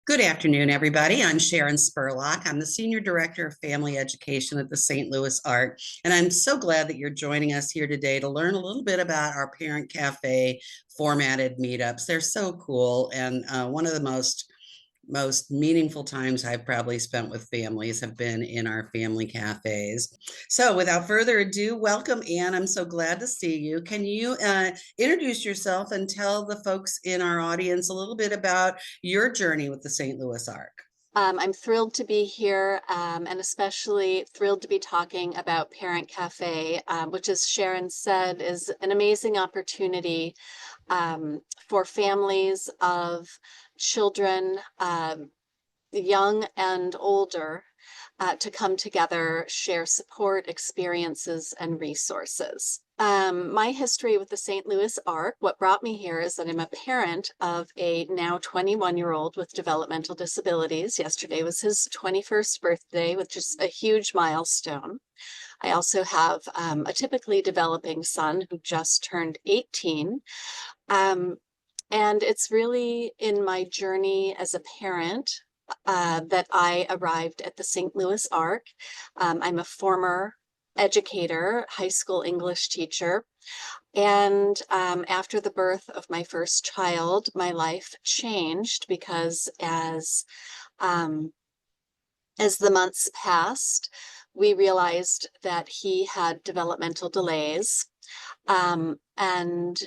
Good afternoon, everybody. I'm Sharon Spurlock. I'm the Senior Director of Family Education at the St. Louis Arc, and I'm so glad that you're joining us here today to learn a little bit about our Parent Cafe formatted meetups. They're so cool, and one of the most meaningful times I've probably spent with families have been in our family cafes. So without further ado, welcome, Anne. I'm so glad to see you. Can you introduce yourself and tell the folks in our audience a little bit about your journey with the St. Louis Arc? I'm thrilled to be here, and especially thrilled to be talking about Parent Cafe, which, as Sharon said, is an amazing opportunity for families of children, young and older, to come together, share support, experiences, and resources. My history with the St. Louis Arc, what brought me here is that I'm a parent of a now 21-year-old with developmental disabilities. Yesterday was his 21st birthday, which is a huge milestone. I also have a typically developing son who just turned 18. And it's really in my journey as a parent that I arrived at the St. Louis Arc. I'm a former educator, high school English teacher. And after the birth of my first child, my life changed because as the months passed, we realized that he had developmental delays, and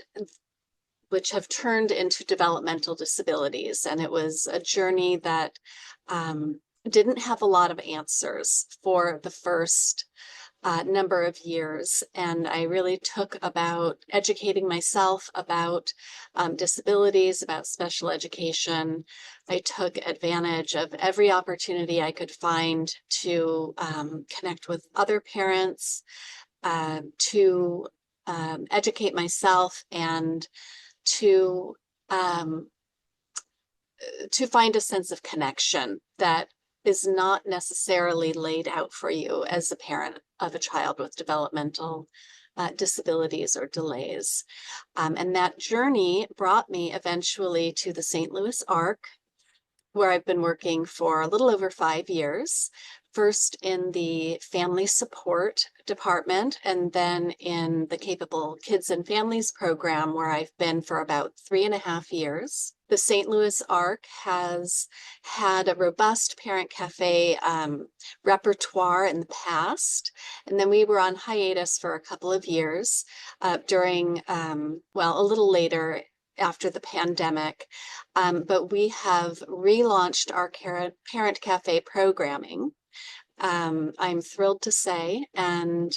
which have turned into developmental disabilities. And it was a journey that didn't have a lot of answers for the first number of years. And I really took about educating myself about disabilities, about special education. I took advantage of every opportunity I could find to connect with other parents, to educate myself, and to find a sense of connection that is not necessarily laid out for you as a parent of a child with developmental disabilities or delays. And that journey brought me eventually to the St. Louis Arc, where I've been working for a little over 5 years, first in the family support department, and then in the Capable Kids and Families program, where I've been for about 3.5 years. The St. Louis Arc has had a robust Parent Cafe repertoire in the past, and then we were on hiatus for a couple of years during, well, a little later after the pandemic, but we have relaunched our Parent Cafe programming. I'm thrilled to say, and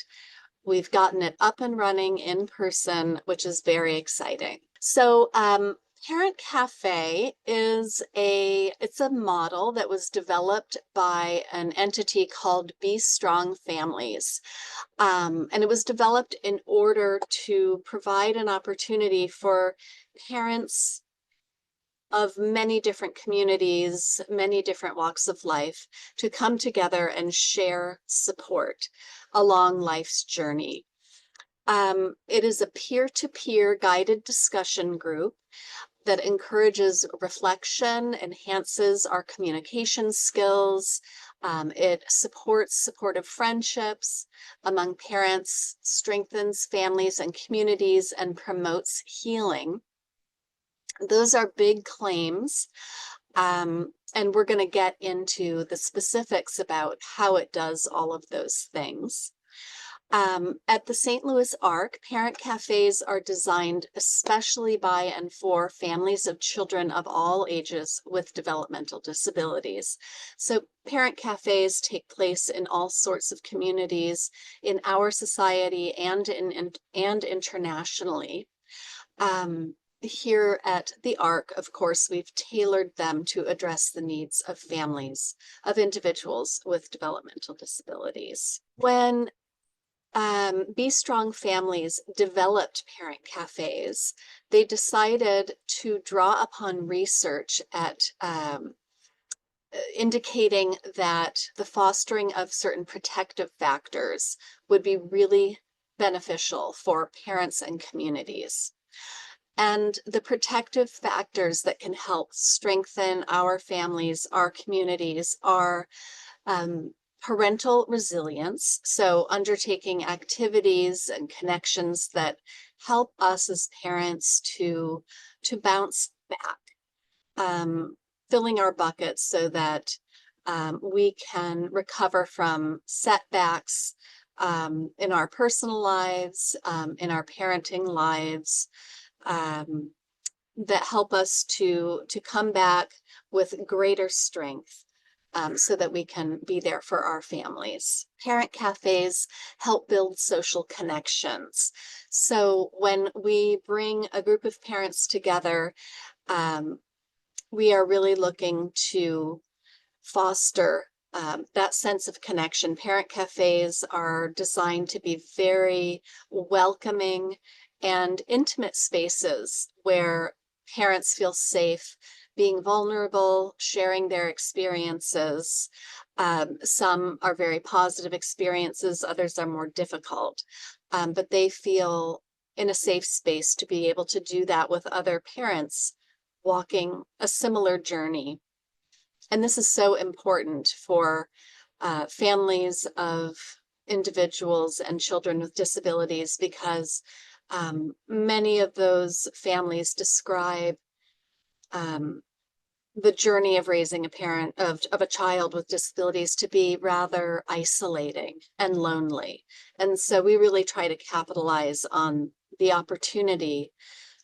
we've gotten it up and running in person, which is very exciting. So Parent Cafe is it's a model that was developed by an entity called Be Strong Families. And it was developed in order to provide an opportunity for parents of many different communities, many different walks of life, to come together and share support along life's journey. It is a peer-to-peer guided discussion group that encourages reflection, enhances our communication skills. It supports supportive friendships among parents, strengthens families and communities, and promotes healing. Those are big claims, and we're going to get into the specifics about how it does all of those things. At the St. Louis Arc, parent cafes are designed especially by and for families of children of all ages with developmental disabilities. So parent cafes take place in all sorts of communities in our society and internationally. Here at the Arc, of course, we've tailored them to address the needs of families, of individuals with developmental disabilities. When Be Strong Families developed parent cafes, they decided to draw upon research at indicating that the fostering of certain protective factors would be really beneficial for parents and communities. And the protective factors that can help strengthen our families, our communities, are parental resilience. So undertaking activities and connections that help us as parents to bounce back, filling our buckets so that we can recover from setbacks in our personal lives, in our parenting lives, that help us to come back with greater strength, so that we can be there for our families. Parent cafes help build social connections. So when we bring a group of parents together, we are really looking to foster that sense of connection. Parent cafes are designed to be very welcoming and intimate spaces where parents feel safe being vulnerable, sharing their experiences. Some are very positive experiences, others are more difficult, but they feel in a safe space to be able to do that with other parents walking a similar journey. And this is so important for families of individuals and children with disabilities, because many of those families describe the journey of raising a parent of a child with disabilities to be rather isolating and lonely. And so we really try to capitalize on the opportunity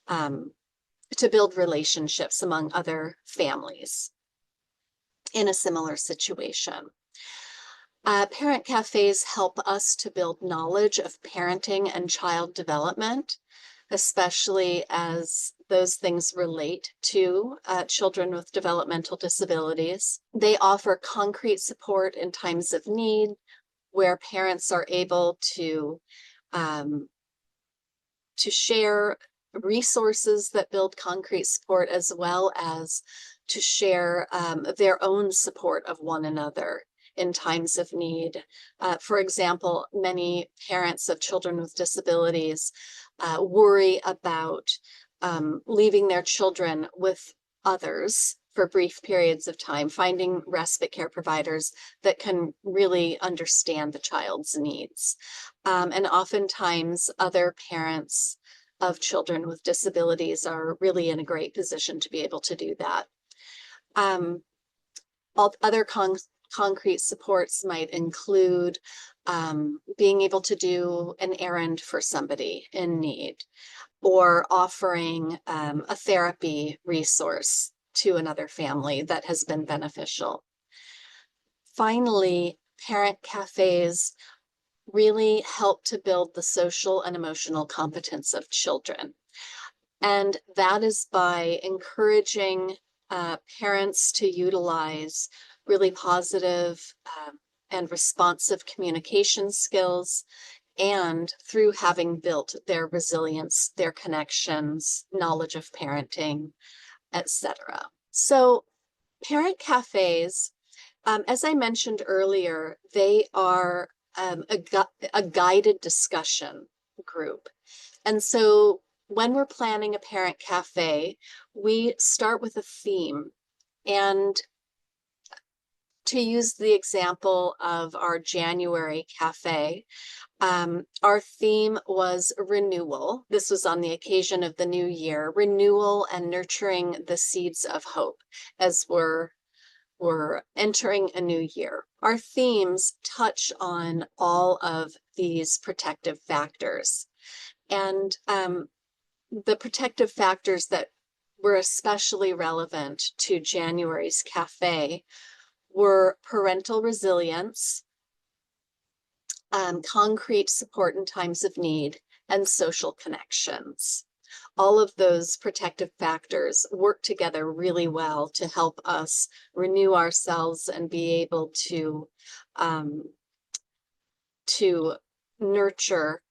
to build relationships among other families in a similar situation. Parent cafes help us to build knowledge of parenting and child development, especially as those things relate to children with developmental disabilities. They offer concrete support in times of need, where parents are able to share resources that build concrete support, as well as to share their own support of one another in times of need. For example, many parents of children with disabilities worry about leaving their children with others for brief periods of time, finding respite care providers that can really understand the child's needs. And oftentimes other parents of children with disabilities are really in a great position to be able to do that. Other concrete supports might include being able to do an errand for somebody in need, or offering a therapy resource to another family that has been beneficial. Finally, parent cafes really help to build the social and emotional competence of children. And that is by encouraging parents to utilize really positive and responsive communication skills, and through having built their resilience, their connections, knowledge of parenting, etc. So parent cafes, as I mentioned earlier, they are a guided discussion group. And so when we're planning a parent cafe, we start with a theme. And to use the example of our January cafe, our theme was renewal. This was on the occasion of the new year, renewal and nurturing the seeds of hope as we're entering a new year. Our themes touch on all of these protective factors. And the protective factors that were especially relevant to January's cafe were parental resilience, concrete support in times of need, and social connections. All of those protective factors work together really well to help us renew ourselves and be able to nurture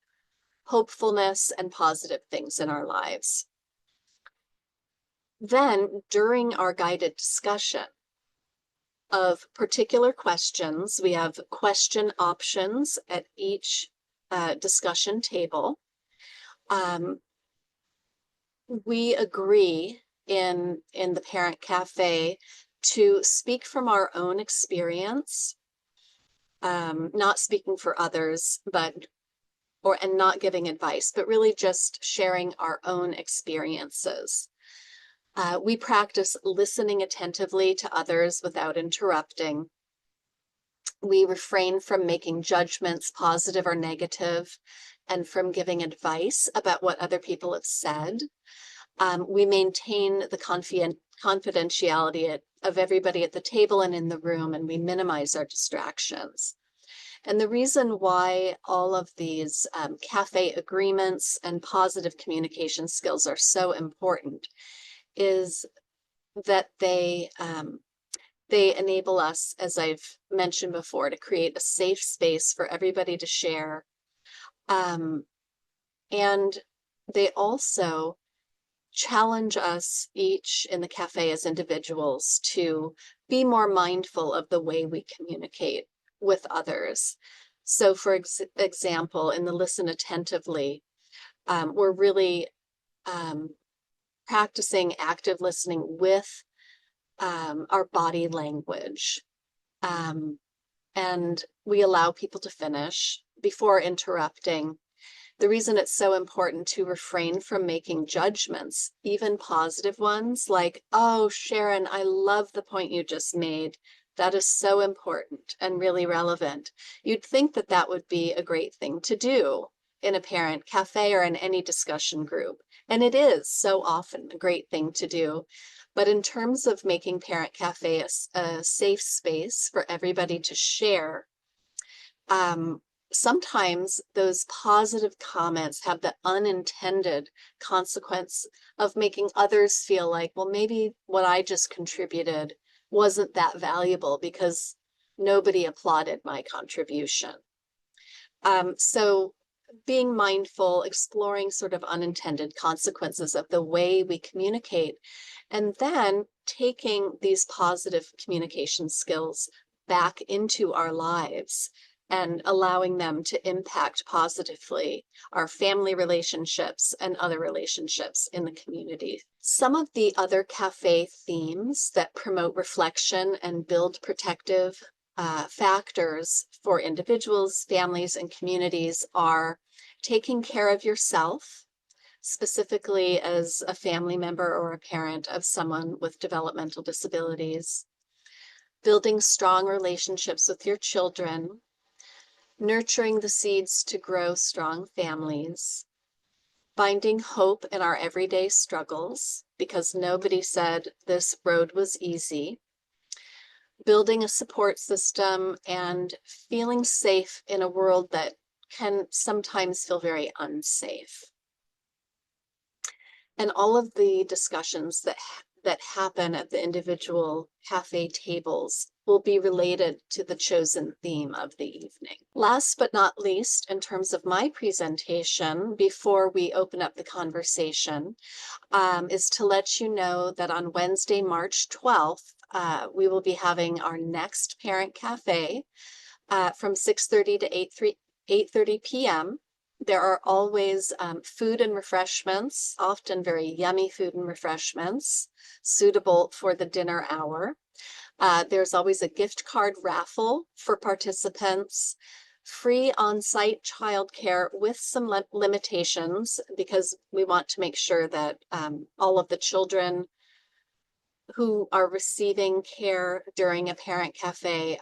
hopefulness and positive things in our lives. Then, during our guided discussion of particular questions, we have question options at each discussion table. We agree in the Parent Cafe to speak from our own experience, not speaking for others, and not giving advice, but really just sharing our own experiences. We practice listening attentively to others without interrupting. We refrain from making judgments, positive or negative, and from giving advice about what other people have said. We maintain the confidentiality of everybody at the table and in the room, and we minimize our distractions. And the reason why all of these cafe agreements and positive communication skills are so important is that they enable us, as I've mentioned before, to create a safe space for everybody to share. And they also challenge us each in the cafe as individuals to be more mindful of the way we communicate with others. So for example, in the listen attentively, we're really practicing active listening with our body language. And we allow people to finish before interrupting. The reason it's so important to refrain from making judgments, even positive ones, like, oh, Sharon, I love the point you just made. That is so important and really relevant. You'd think that that would be a great thing to do in a parent cafe or in any discussion group. And it is so often a great thing to do. But in terms of making Parent Cafe a safe space for everybody to share, sometimes those positive comments have the unintended consequence of making others feel like, well, maybe what I just contributed wasn't that valuable because nobody applauded my contribution. So being mindful, exploring sort of unintended consequences of the way we communicate, and then taking these positive communication skills back into our lives and allowing them to impact positively our family relationships and other relationships in the community. Some of the other cafe themes that promote reflection and build protective factors for individuals, families, and communities are taking care of yourself, specifically as a family member or a parent of someone with developmental disabilities, building strong relationships with your children, nurturing the seeds to grow strong families, finding hope in our everyday struggles, because nobody said this road was easy, building a support system, and feeling safe in a world that can sometimes feel very unsafe. And all of the discussions that happen at the individual cafe tables will be related to the chosen theme of the evening. Last but not least, in terms of my presentation, before we open up the conversation, is to let you know that on Wednesday, March 12th, we will be having our next Parent Cafe from 6:30 to 8:30 p.m. There are always food and refreshments, often very yummy food and refreshments, suitable for the dinner hour. There's always a gift card raffle for participants, free on-site childcare with some limitations, because we want to make sure that all of the children who are receiving care during a Parent Cafe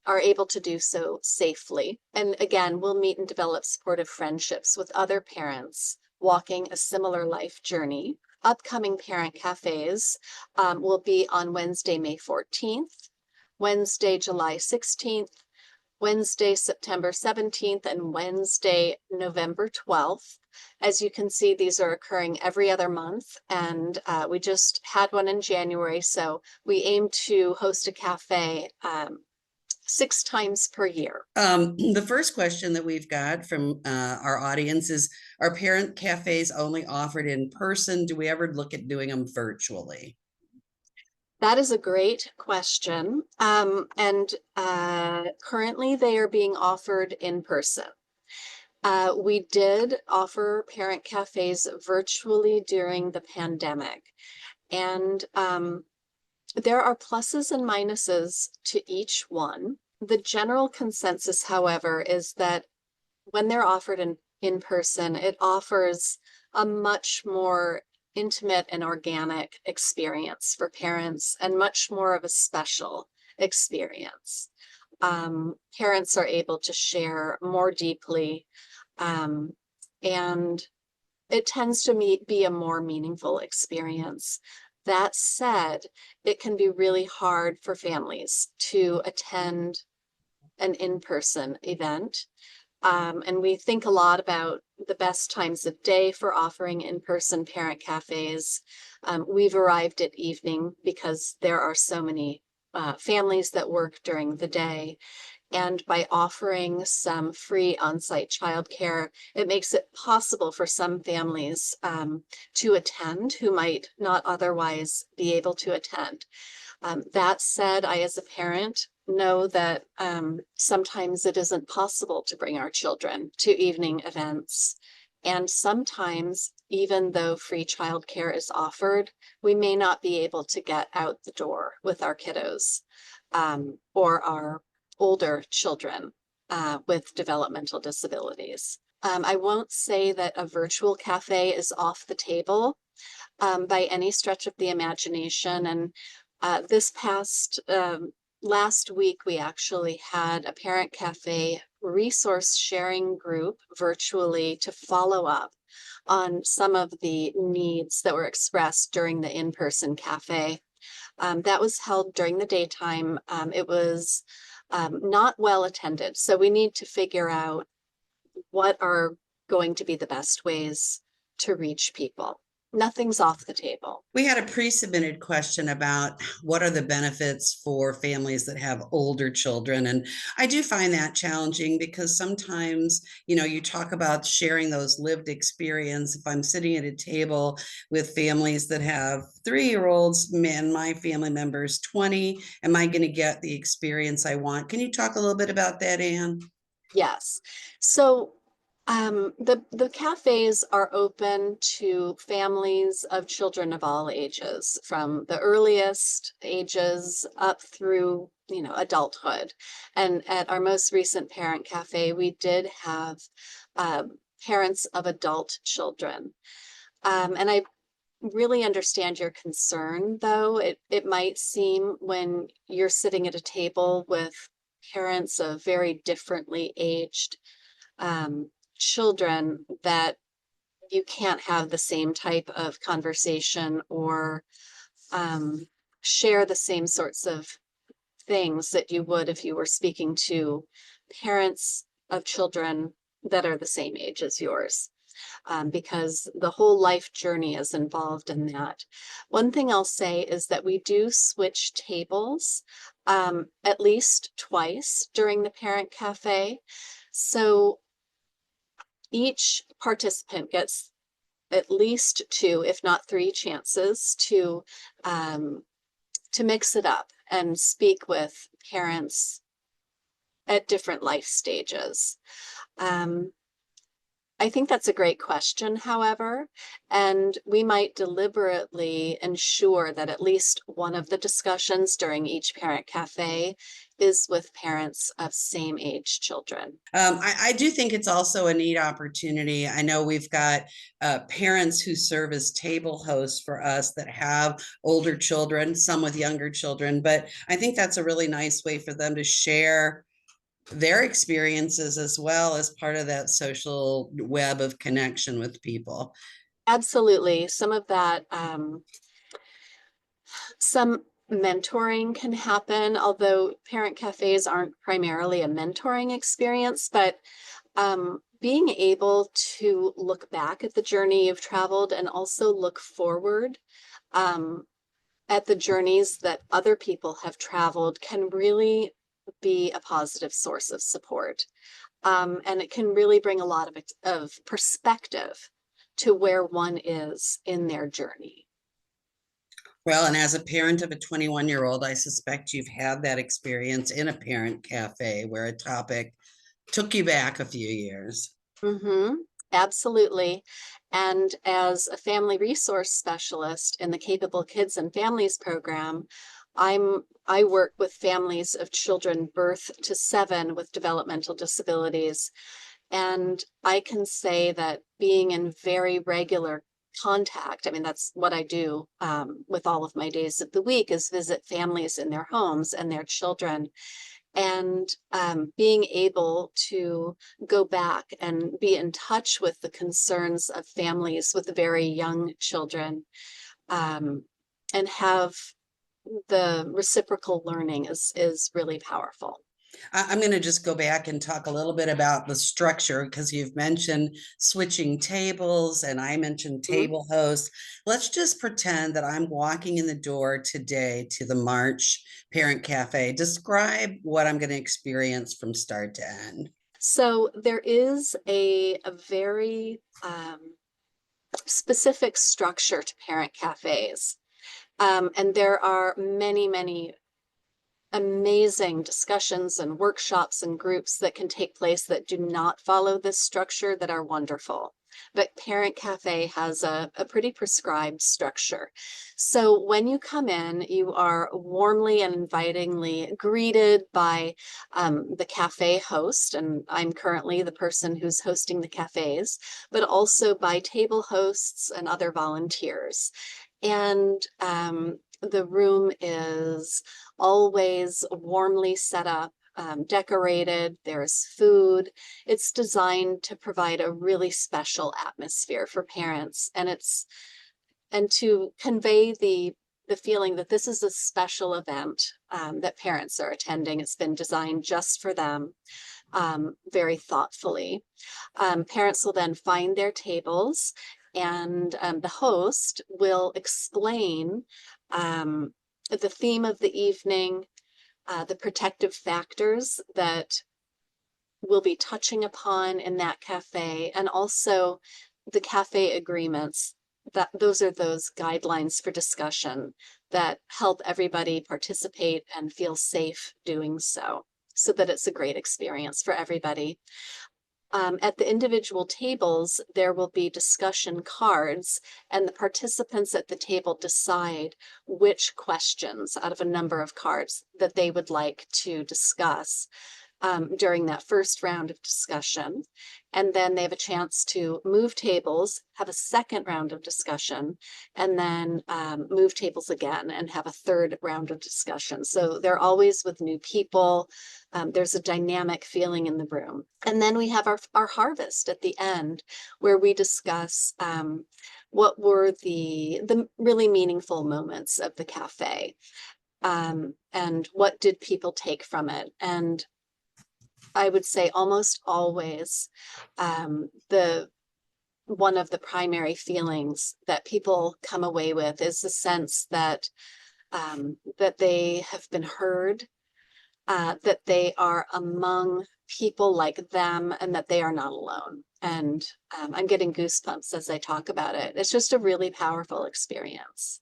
are able to do so safely. And again, we'll meet and develop supportive friendships with other parents walking a similar life journey. Upcoming Parent Cafes will be on Wednesday, May 14th, Wednesday, July 16th, Wednesday, September 17th, and Wednesday, November 12th. As you can see, these are occurring every other month, and we just had one in January, so we aim to host a cafe 6 times per year. The first question that we've got from our audience is, are parent cafes only offered in person? Do we ever look at doing them virtually? That is a great question. And currently they are being offered in person. We did offer parent cafes virtually during the pandemic. And there are pluses and minuses to each one. The general consensus, however, is that when they're offered in person, it offers a much more intimate and organic experience for parents and much more of a special experience. Parents are able to share more deeply, and it tends to be a more meaningful experience. That said, it can be really hard for families to attend an in-person event. And we think a lot about the best times of day for offering in-person parent cafes. We've arrived at evening because there are so many families that work during the day. And by offering some free on-site childcare, it makes it possible for some families to attend who might not otherwise be able to attend. That said, I, as a parent, know that sometimes it isn't possible to bring our children to evening events. And sometimes, even though free childcare is offered, we may not be able to get out the door with our kiddos or our older children with developmental disabilities. I won't say that a virtual cafe is off the table by any stretch of the imagination. And this past last week, we actually had a parent cafe resource sharing group virtually to follow up on some of the needs that were expressed during the in-person cafe. That was held during the daytime. It was not well attended. So we need to figure out what are going to be the best ways to reach people. Nothing's off the table. We had a pre-submitted question about what are the benefits for families that have older children. And I do find that challenging because sometimes, you talk about sharing those lived experience. If I'm sitting at a table with families that have 3-year-olds, and my family members 20, am I going to get the experience I want? Can you talk a little bit about that, Anne? Yes. So the cafes are open to families of children of all ages, from the earliest ages up through, adulthood. And at our most recent parent cafe, we did have parents of adult children. And I really understand your concern, though. It might seem, when you're sitting at a table with parents of very differently aged children, that you can't have the same type of conversation or share the same sorts of things that you would if you were speaking to parents of children that are the same age as yours. Because the whole life journey is involved in that. One thing I'll say is that we do switch tables at least twice during the parent cafe. So each participant gets at least 2, if not 3 chances to mix it up and speak with parents at different life stages. I think that's a great question, however, and we might deliberately ensure that at least one of the discussions during each parent cafe is with parents of same age children. I do think it's also a neat opportunity. I know we've got parents who serve as table hosts for us that have older children, some with younger children, but I think that's a really nice way for them to share their experiences as well as part of that social web of connection with people. Absolutely. Some of that, some mentoring can happen, although parent cafes aren't primarily a mentoring experience, but being able to look back at the journey you've traveled and also look forward at the journeys that other people have traveled can really be a positive source of support. And it can really bring a lot of perspective to where one is in their journey. Well, and as a parent of a 21-year-old, I suspect you've had that experience in a parent cafe where a topic took you back a few years. Mm-hmm. Absolutely. And as a family resource specialist in the Capable Kids and Families program, I work with families of children birth to 7 with developmental disabilities. And I can say that being in very regular contact, I mean, that's what I do with all of my days of the week, is visit families in their homes and their children. And being able to go back and be in touch with the concerns of families with very young children, um, and have the reciprocal learning is really powerful. I'm going to just go back and talk a little bit about the structure because you've mentioned switching tables and I mentioned Mhm. table hosts. Let's just pretend that I'm walking in the door today to the March Parent Cafe. Describe what I'm going to experience from start to end. So there is a very specific structure to parent cafes. And there are many, many amazing discussions and workshops and groups that can take place that do not follow this structure that are wonderful. But Parent Cafe has a pretty prescribed structure. So when you come in, you are warmly and invitingly greeted by the cafe host, and I'm currently the person who's hosting the cafes, but also by table hosts and other volunteers. And the room is always warmly set up, decorated, there's food. It's designed to provide a really special atmosphere for parents, and to convey the feeling that this is a special event that parents are attending. It's been designed just for them, very thoughtfully. Parents will then find their tables, and the host will explain the theme of the evening, the protective factors that we'll be touching upon in that cafe, and also the cafe agreements. That those are those guidelines for discussion that help everybody participate and feel safe doing so, so that it's a great experience for everybody. At the individual tables, there will be discussion cards, and the participants at the table decide which questions out of a number of cards that they would like to discuss during that first round of discussion. And then they have a chance to move tables, have a second round of discussion, and then move tables again and have a third round of discussion. So they're always with new people. There's a dynamic feeling in the room. And then we have our harvest at the end, where we discuss what were the really meaningful moments of the cafe, and what did people take from it. And I would say almost always, the one of the primary feelings that people come away with is the sense that that they have been heard, that they are among people like them, and that they are not alone. And I'm getting goosebumps as I talk about it. It's just a really powerful experience.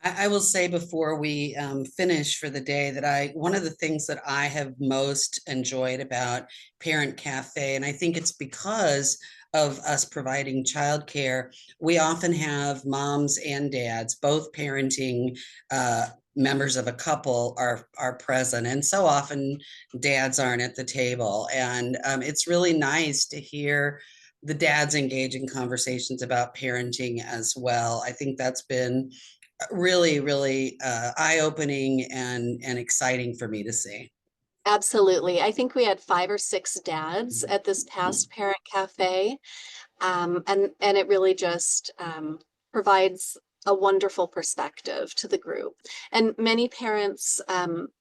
I will say before we finish for the day that one of the things that I have most enjoyed about Parent Cafe, and I think it's because of us providing childcare, we often have moms and dads, both parenting members of a couple are present, and so often dads aren't at the table, and it's really nice to hear the dads engage in conversations about parenting as well. I think that's been really, really eye-opening and exciting for me to see. Absolutely. I think we had 5 or 6 dads at this past Parent Cafe. And it really just provides a wonderful perspective to the group. And many parents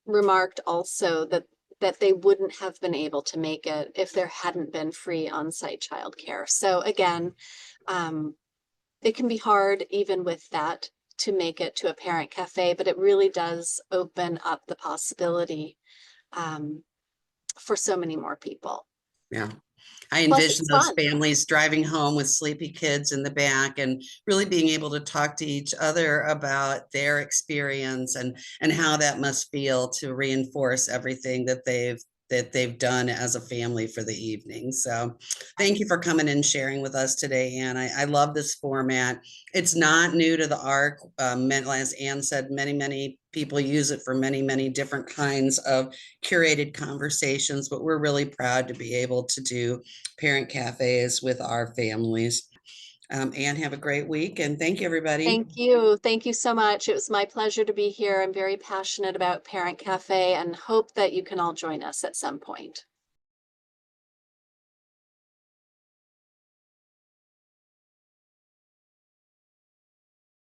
remarked also that they wouldn't have been able to make it if there hadn't been free on-site childcare. So again, it can be hard even with that to make it to a parent cafe, but it really does open up the possibility um, for so many more people. Yeah. I Plus, envision it's those fun. families driving home with sleepy kids in the back and really being able to talk to each other about their experience and how that must feel to reinforce everything that they've that they've done as a family for the evening. So thank you for coming and sharing with us today, Anne. I love this format. It's not new to the ARC. As Anne said, many people use it for many different kinds of curated conversations, but we're really proud to be able to do parent cafes with our families. Anne, have a great week, and thank you, everybody. Thank you. Thank you so much. It was my pleasure to be here. I'm very passionate about Parent Cafe and hope that you can all join us at some point.